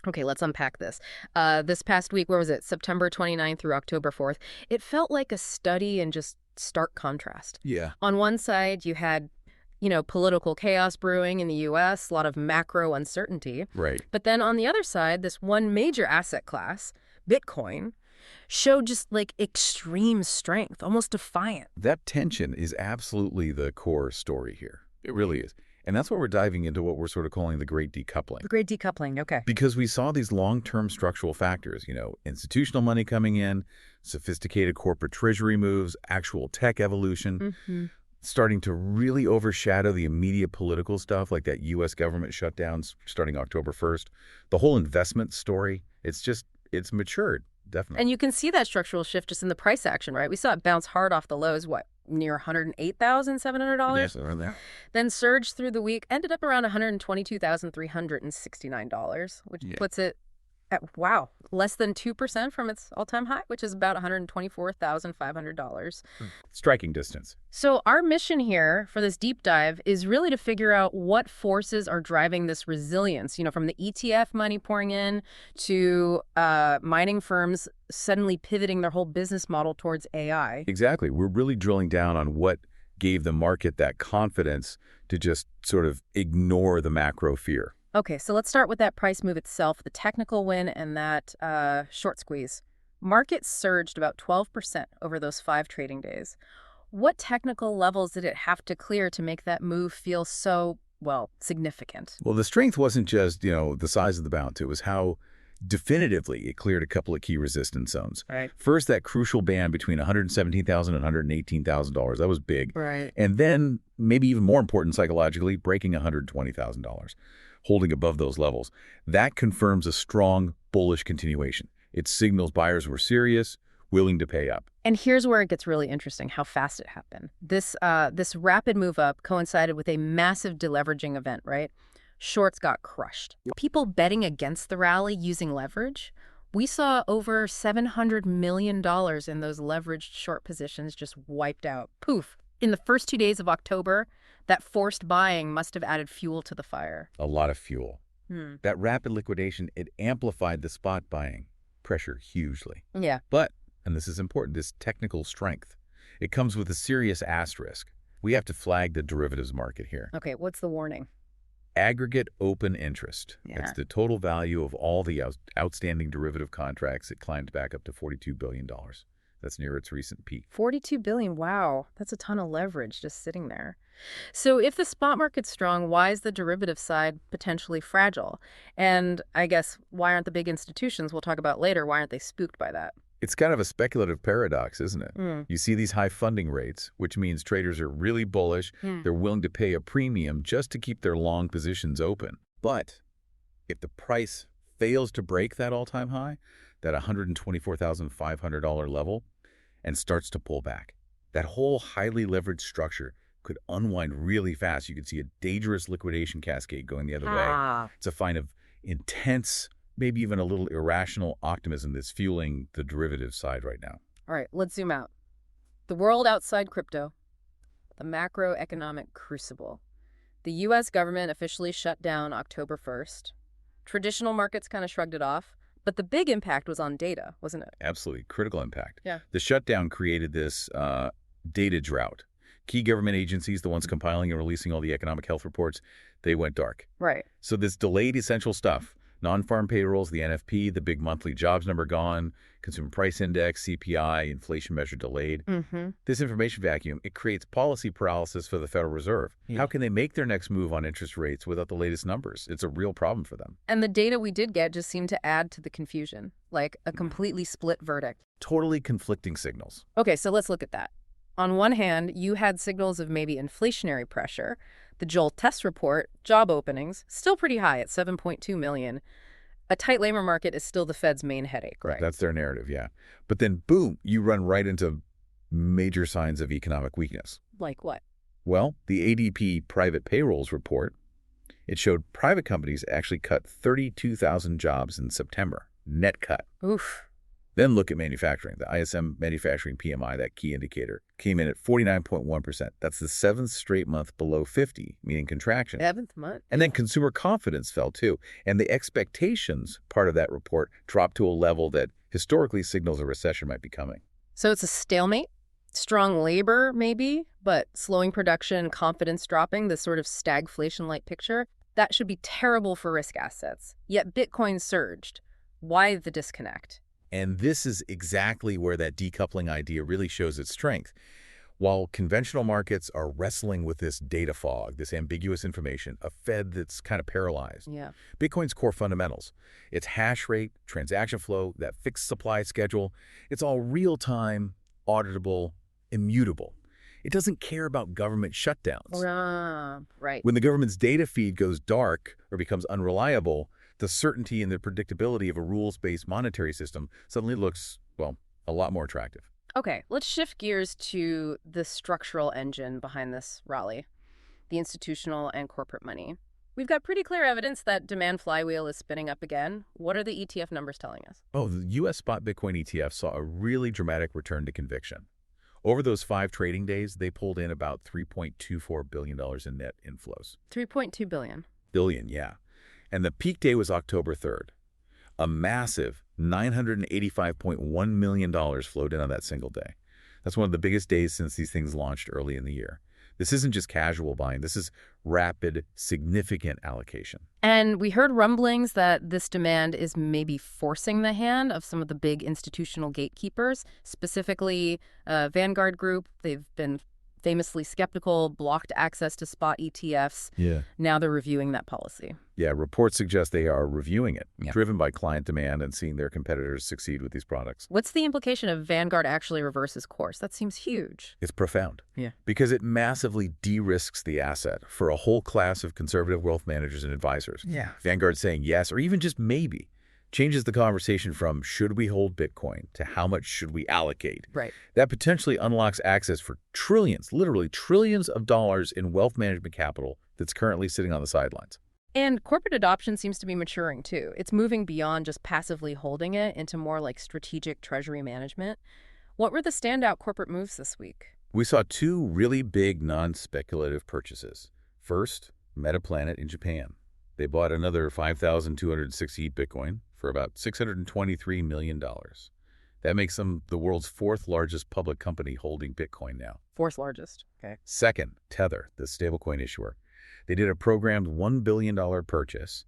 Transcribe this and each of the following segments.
Okay, let's unpack this. This past week, where was it? September 29th through October 4th. It felt like a study in just stark contrast. Yeah. On one side, you had, political chaos brewing in the US, a lot of macro uncertainty. Right. But then on the other side, this one major asset class, Bitcoin, showed just like extreme strength, almost defiant. That tension is absolutely the core story here. It really is. And that's what we're diving into, what we're sort of calling the great decoupling. The great decoupling, okay. Because we saw these long-term structural factors, institutional money coming in, sophisticated corporate treasury moves, actual tech evolution, starting to really overshadow the immediate political stuff like that U.S. government shutdown starting October 1st. The whole investment story, it's matured, definitely. And you can see that structural shift just in the price action, right? We saw it bounce hard off the lows, near $108,700? Yes, around there. Then surged through the week, ended up around $122,369, which puts it at, wow, less than 2% from its all-time high, which is about $124,500. Striking distance. So our mission here for this deep dive is really to figure out what forces are driving this resilience, from the ETF money pouring in to mining firms suddenly pivoting their whole business model towards AI. Exactly. We're really drilling down on what gave the market that confidence to just sort of ignore the macro fear. Okay, so let's start with that price move itself, the technical win and that short squeeze. Markets surged about 12% over those 5 trading days. What technical levels did it have to clear to make that move feel so, significant? Well, the strength wasn't just, the size of the bounce. It was how definitively it cleared a couple of key resistance zones. Right. First, that crucial band between $117,000 and $118,000. That was big. Right. And then, maybe even more important psychologically, breaking $120,000. Holding above those levels. That confirms a strong bullish continuation. It signals buyers were serious, willing to pay up. And here's where it gets really interesting, how fast it happened. This rapid move up coincided with a massive deleveraging event, right? Shorts got crushed. People betting against the rally using leverage. We saw over $700 million in those leveraged short positions just wiped out. Poof. In the first 2 days of October, that forced buying must have added fuel to the fire. A lot of fuel. That rapid liquidation, it amplified the spot buying pressure hugely. Yeah. But, and this is important, this technical strength, it comes with a serious asterisk. We have to flag the derivatives market here. Okay, what's the warning? Aggregate open interest. Yeah. That's the total value of all the outstanding derivative contracts. It climbed back up to $42 billion. That's near its recent peak. 42 billion. Wow. That's a ton of leverage just sitting there. So if the spot market's strong, why is the derivative side potentially fragile? And I guess why aren't the big institutions we'll talk about later, why aren't they spooked by that? It's kind of a speculative paradox, isn't it? You see these high funding rates, which means traders are really bullish. They're willing to pay a premium just to keep their long positions open. But if the price fails to break that all-time high, that $124,500 level, and starts to pull back, that whole highly leveraged structure could unwind really fast. You could see a dangerous liquidation cascade going the other way. It's a sign of intense, maybe even a little irrational optimism that's fueling the derivative side right now. All right, let's zoom out. The world outside crypto, the macroeconomic crucible. The U.S. government officially shut down October 1st. Traditional markets kind of shrugged it off. But the big impact was on data, wasn't it? Absolutely. Critical impact. Yeah. The shutdown created this data drought. Key government agencies, the ones compiling and releasing all the economic health reports, they went dark. Right. So this delayed essential stuff, non-farm payrolls, the NFP, the big monthly jobs number gone, consumer price index, CPI, inflation measure delayed. This information vacuum, it creates policy paralysis for the Federal Reserve. How can they make their next move on interest rates without the latest numbers? It's a real problem for them. And the data we did get just seemed to add to the confusion, like a completely split verdict. Totally conflicting signals. Okay, so let's look at that. On one hand, you had signals of maybe inflationary pressure. The Joel test report, job openings, still pretty high at 7.2 million. A tight labor market is still the Fed's main headache, right? That's their narrative, yeah. But then, boom, you run right into major signs of economic weakness. Like what? Well, the ADP private payrolls report, it showed private companies actually cut 32,000 jobs in September. Net cut. Oof. Then look at manufacturing. The ISM manufacturing PMI, that key indicator, came in at 49.1%. That's the 7th straight month below 50, meaning contraction. 7th month? And then consumer confidence fell too. And the expectations part of that report dropped to a level that historically signals a recession might be coming. So it's a stalemate? Strong labor, maybe, but slowing production, confidence dropping, this sort of stagflation-like picture, that should be terrible for risk assets. Yet Bitcoin surged. Why the disconnect? And this is exactly where that decoupling idea really shows its strength. While conventional markets are wrestling with this data fog, this ambiguous information, a Fed that's kind of paralyzed, Yeah. Bitcoin's core fundamentals, its hash rate, transaction flow, that fixed supply schedule, it's all real-time, auditable, immutable. It doesn't care about government shutdowns. Right. When the government's data feed goes dark or becomes unreliable, the certainty and the predictability of a rules-based monetary system suddenly looks, well, a lot more attractive. Okay, let's shift gears to the structural engine behind this rally, the institutional and corporate money. We've got pretty clear evidence that demand flywheel is spinning up again. What are the ETF numbers telling us? Oh, the U.S. spot Bitcoin ETF saw a really dramatic return to conviction. Over those 5 trading days, they pulled in about $3.24 billion in net inflows. 3.2 billion. Billion, yeah. And the peak day was October 3rd. A massive $985.1 million flowed in on that single day. That's one of the biggest days since these things launched early in the year. This isn't just casual buying. This is rapid, significant allocation. And we heard rumblings that this demand is maybe forcing the hand of some of the big institutional gatekeepers, specifically Vanguard Group. They've been famously skeptical, blocked access to spot ETFs. Yeah. Now they're reviewing that policy. Yeah, reports suggest they are reviewing it, Yeah. driven by client demand and seeing their competitors succeed with these products. What's the implication if Vanguard actually reverses course? That seems huge. It's profound. Yeah. Because it massively de-risks the asset for a whole class of conservative wealth managers and advisors. Yeah. Vanguard saying yes, or even just maybe, changes the conversation from should we hold Bitcoin to how much should we allocate. Right. That potentially unlocks access for trillions, literally trillions of dollars in wealth management capital that's currently sitting on the sidelines. And corporate adoption seems to be maturing, too. It's moving beyond just passively holding it into more like strategic treasury management. What were the standout corporate moves this week? We saw 2 really big non-speculative purchases. First, Metaplanet in Japan. They bought another 5,268 Bitcoin for about $623 million. That makes them the world's 4th largest public company holding Bitcoin now. 4th largest. Okay. Second, Tether, the stablecoin issuer. They did a programmed $1 billion purchase,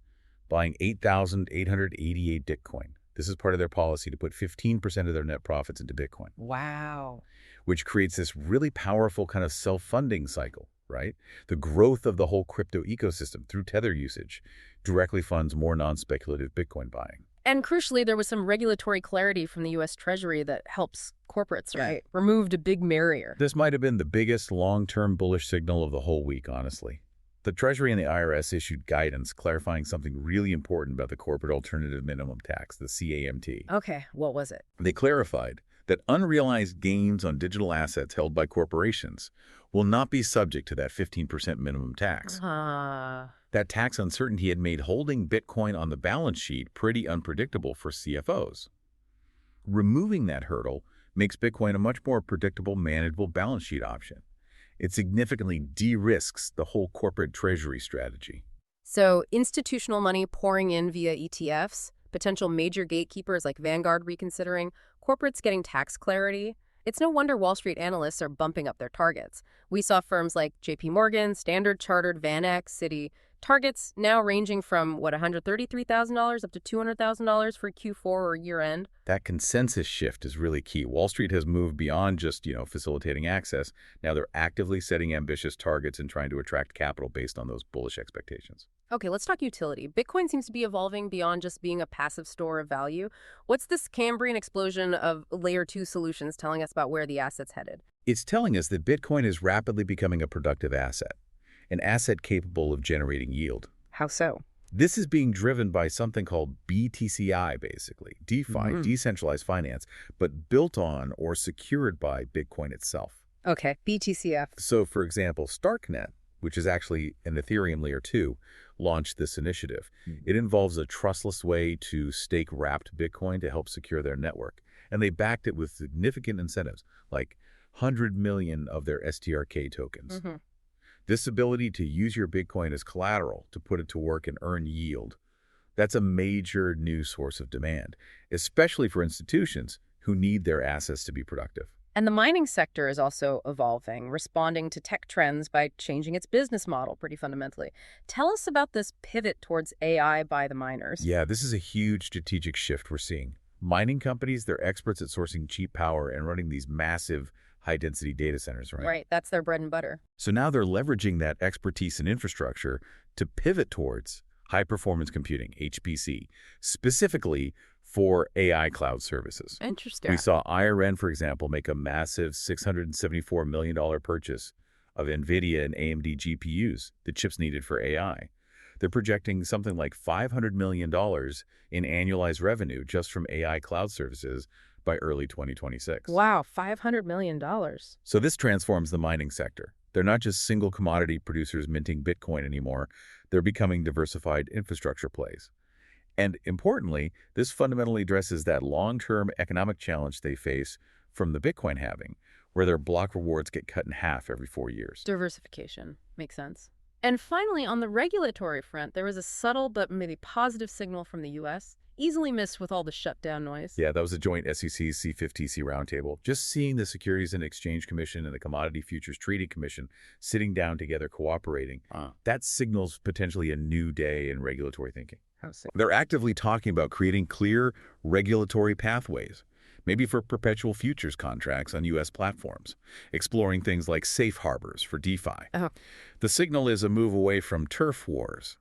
buying 8,888 Bitcoin. This is part of their policy to put 15% of their net profits into Bitcoin. Wow. Which creates this really powerful kind of self-funding cycle, right? The growth of the whole crypto ecosystem through Tether usage directly funds more non-speculative Bitcoin buying. And crucially, there was some regulatory clarity from the U.S. Treasury that helps corporates, right? Removed a big barrier. This might have been the biggest long-term bullish signal of the whole week, honestly. The Treasury and the IRS issued guidance clarifying something really important about the corporate alternative minimum tax, the CAMT. Okay, what was it? They clarified that unrealized gains on digital assets held by corporations will not be subject to that 15% minimum tax. That tax uncertainty had made holding Bitcoin on the balance sheet pretty unpredictable for CFOs. Removing that hurdle makes Bitcoin a much more predictable, manageable balance sheet option. It significantly de-risks the whole corporate treasury strategy. So institutional money pouring in via ETFs, potential major gatekeepers like Vanguard reconsidering, corporates getting tax clarity. It's no wonder Wall Street analysts are bumping up their targets. We saw firms like JP Morgan, Standard Chartered, VanEck, Citi, targets now ranging from, $133,000 up to $200,000 for Q4 or year-end. That consensus shift is really key. Wall Street has moved beyond just, facilitating access. Now they're actively setting ambitious targets and trying to attract capital based on those bullish expectations. Okay, let's talk utility. Bitcoin seems to be evolving beyond just being a passive store of value. What's this Cambrian explosion of layer 2 solutions telling us about where the asset's headed? It's telling us that Bitcoin is rapidly becoming a productive asset, an asset capable of generating yield. How so? This is being driven by something called BTCI, basically, DeFi, decentralized finance, but built on or secured by Bitcoin itself. Okay, BTCF. So, for example, Starknet, which is actually an Ethereum layer 2, launched this initiative. It involves a trustless way to stake wrapped Bitcoin to help secure their network. And they backed it with significant incentives, like 100 million of their STRK tokens. This ability to use your Bitcoin as collateral to put it to work and earn yield, that's a major new source of demand, especially for institutions who need their assets to be productive. And the mining sector is also evolving, responding to tech trends by changing its business model pretty fundamentally. Tell us about this pivot towards AI by the miners. Yeah, this is a huge strategic shift we're seeing. Mining companies, they're experts at sourcing cheap power and running these massive high-density data centers, right? Right, that's their bread and butter. So now they're leveraging that expertise and infrastructure to pivot towards high-performance computing, HPC, specifically for AI cloud services. Interesting. We saw IRN, for example, make a massive $674 million purchase of NVIDIA and AMD GPUs, the chips needed for AI. They're projecting something like $500 million in annualized revenue just from AI cloud services by early 2026. Wow, $500 million. So this transforms the mining sector. They're not just single commodity producers minting Bitcoin anymore. They're becoming diversified infrastructure plays. And importantly, this fundamentally addresses that long-term economic challenge they face from the Bitcoin halving, where their block rewards get cut in half every 4 years. Diversification. Makes sense. And finally, on the regulatory front, there was a subtle but maybe positive signal from the U.S., easily missed with all the shutdown noise. Yeah, that was a joint SEC C5TC roundtable. Just seeing the Securities and Exchange Commission and the Commodity Futures Trading Commission sitting down together cooperating, that signals potentially a new day in regulatory thinking. They're actively talking about creating clear regulatory pathways, maybe for perpetual futures contracts on U.S. platforms, exploring things like safe harbors for DeFi. The signal is a move away from turf wars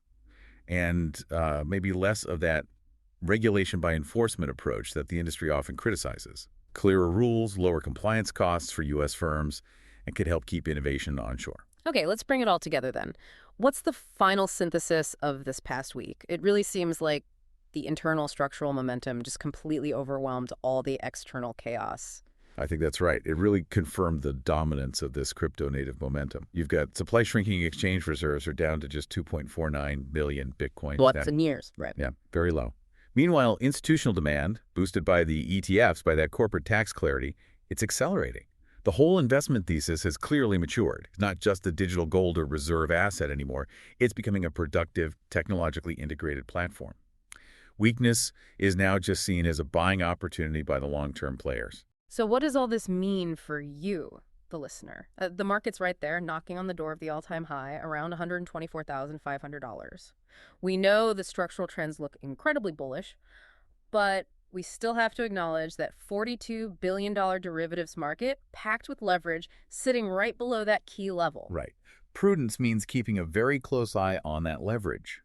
and maybe less of that regulation by enforcement approach that the industry often criticizes. Clearer rules, lower compliance costs for U.S. firms, and could help keep innovation onshore. Okay, let's bring it all together then. What's the final synthesis of this past week? It really seems like the internal structural momentum just completely overwhelmed all the external chaos. I think that's right. It really confirmed the dominance of this crypto-native momentum. You've got supply shrinking exchange reserves are down to just 2.49 billion Bitcoin. What's in years, right? Yeah, very low. Meanwhile, institutional demand, boosted by the ETFs, by that corporate tax clarity, it's accelerating. The whole investment thesis has clearly matured. It's not just a digital gold or reserve asset anymore. It's becoming a productive, technologically integrated platform. Weakness is now just seen as a buying opportunity by the long-term players. So what does all this mean for you, the listener? The market's right there, knocking on the door of the all-time high, around $124,500. We know the structural trends look incredibly bullish, but we still have to acknowledge that $42 billion derivatives market, packed with leverage, sitting right below that key level. Right. Prudence means keeping a very close eye on that leverage.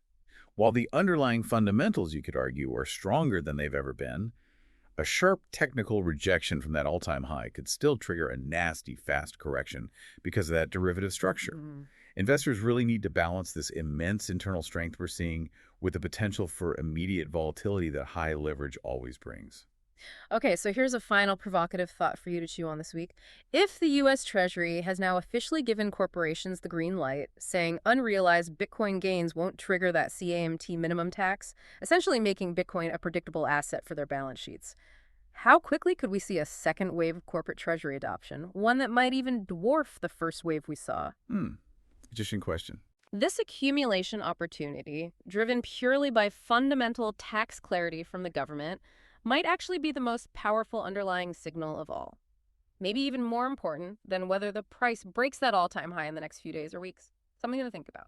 While the underlying fundamentals, you could argue, are stronger than they've ever been, a sharp technical rejection from that all-time high could still trigger a nasty, fast correction because of that derivative structure. Investors really need to balance this immense internal strength we're seeing with the potential for immediate volatility that high leverage always brings. Okay, so here's a final provocative thought for you to chew on this week. If the U.S. Treasury has now officially given corporations the green light, saying unrealized Bitcoin gains won't trigger that CAMT minimum tax, essentially making Bitcoin a predictable asset for their balance sheets, how quickly could we see a second wave of corporate Treasury adoption, one that might even dwarf the first wave we saw? Interesting question. This accumulation opportunity, driven purely by fundamental tax clarity from the government, might actually be the most powerful underlying signal of all. Maybe even more important than whether the price breaks that all-time high in the next few days or weeks. Something to think about.